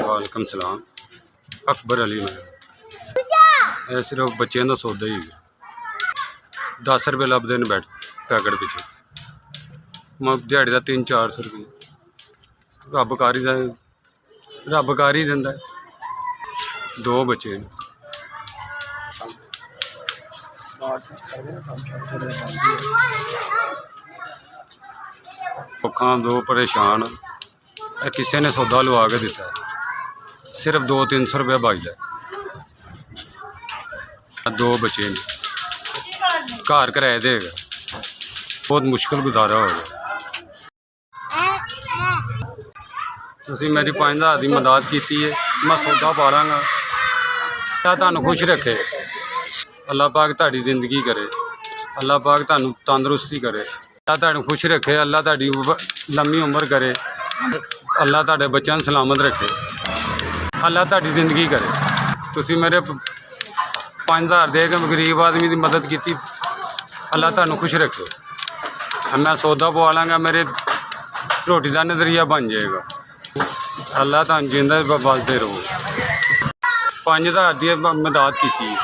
वालेकुम सलाम। अकबर अली मैं सिर्फ बच्चों का सौदा ही 10 रुपये लभदे ने पैकेट पिछे दिहाड़ी का 300-400 रुपये रब कर ही दिंदा। 2 बच्चे ने औखा 2 परेशान किसी ने सौदा लवा के दिता सिर्फ 200-300 रुपया बचता। 2 बच्चे ने घर किराए दे बहुत मुश्किल गुजारा हो गया। तुसीं मेरी 5000 की मदद की है, मैं सौदा पा लाँगा। तुहानूं खुश रखे अल्लाह पाक, तुहाडी जिंदगी करे अल्लाह पाक, तुहानूं तंदुरुस्ती करे, तुहानूं खुश रखे अल्लाह, तुहाडी लम्मी उम्र करे अल्लाह, तुहाडे बच्चों सलामत रखे अल्लाह, तुहाडी जिंदगी करे। तुसीं मेरे 5000 दे के गरीब आदमी की मदद की अल्लाह तुहानूं खुश रखे। मैं सौदा पवा लाँगा, मेरे रोटी का नज़रिया बन जाएगा। अल्लाह तुहानूं जिंदा बसदे रहो। 5000 की मदद की